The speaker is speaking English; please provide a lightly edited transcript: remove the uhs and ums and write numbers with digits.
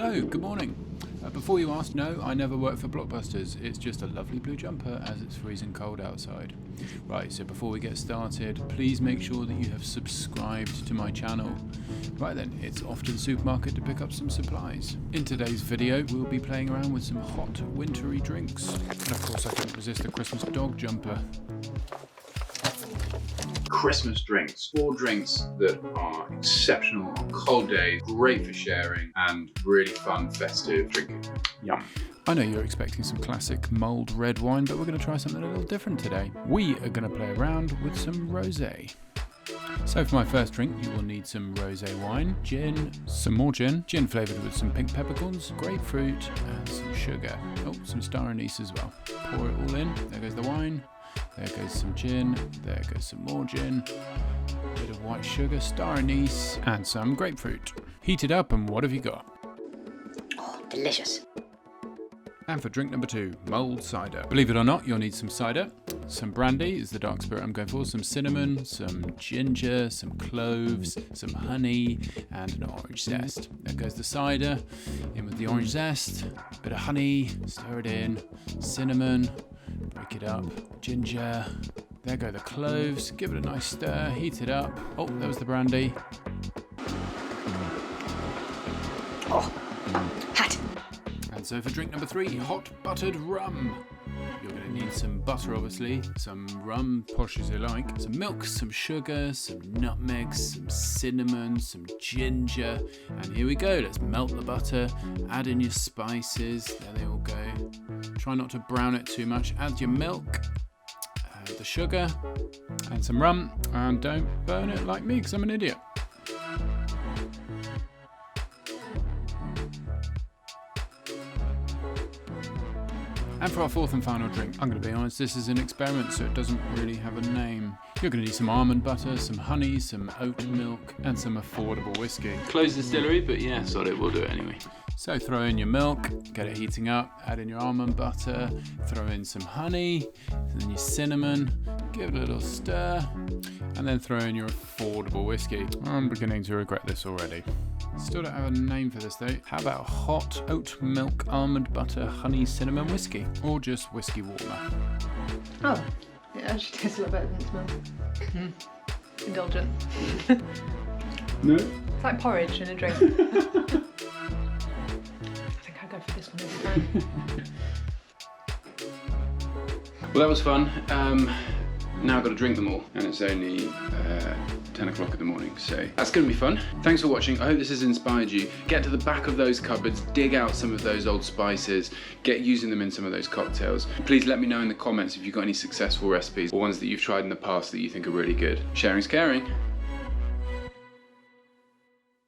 Hello, good morning. Before you ask, no, I never work for Blockbusters. It's just a lovely blue jumper as it's freezing cold outside. Right, so before we get started, please make sure that you have subscribed to my channel. Right then, it's off to the supermarket to pick up some supplies. In today's video, we'll be playing around with some hot, wintry drinks. And of course, I couldn't resist the Christmas dog jumper. Christmas drinks, 4 drinks that are exceptional on cold days, great for sharing, and really fun, festive drinking. Yum. I know you're expecting some classic mulled red wine, but we're going to try something a little different today. We are going to play around with some rosé. So for my first drink, you will need some rosé wine, gin, some more gin flavoured with some pink peppercorns, grapefruit, and some sugar. Oh, some star anise as well. Pour it all in. There goes the wine. There goes some gin, there goes some more gin, a bit of white sugar, star anise, and some grapefruit. Heat it up, and what have you got? Oh, delicious. And for drink number 2, mulled cider. Believe it or not, you'll need some cider, some brandy is the dark spirit I'm going for, some cinnamon, some ginger, some cloves, some honey, and an orange zest. There goes the cider, in with the orange zest, a bit of honey, stir it in, cinnamon, break it up, ginger, there go the cloves, give it a nice stir, heat it up. Oh, there was the brandy. Oh, hot. And so for drink number 3, hot buttered rum. You're going to need some butter, obviously, some rum, posh as you like, some milk, some sugar, some nutmegs, some cinnamon, some ginger, and here we go. Let's melt the butter, add in your spices, there they all go. Try not to brown it too much. Add your milk, the sugar, and some rum, and don't burn it like me because I'm an idiot. And for our 4th and final drink, I'm going to be honest, this is an experiment, so it doesn't really have a name. You're going to need some almond butter, some honey, some oat milk, and some affordable whiskey. Closed distillery, but yeah, sod it, we'll do it anyway. So throw in your milk, get it heating up, add in your almond butter, throw in some honey, then your cinnamon, give it a little stir, and then throw in your affordable whiskey. I'm beginning to regret this already. Still don't have a name for this though. How about hot oat milk, almond butter, honey, cinnamon whiskey? Or just whiskey warmer? Oh, it actually tastes a lot better than it smells. Indulgent. No. It's like porridge in a drink. I think I'll go for this one every time. Well, that was fun. Now I've got to drink them all, and it's only 10 o'clock in the morning, so that's going to be fun. Thanks for watching. I hope this has inspired you. Get to the back of those cupboards, dig out some of those old spices, get using them in some of those cocktails. Please let me know in the comments if you've got any successful recipes or ones that you've tried in the past that you think are really good. Sharing's caring.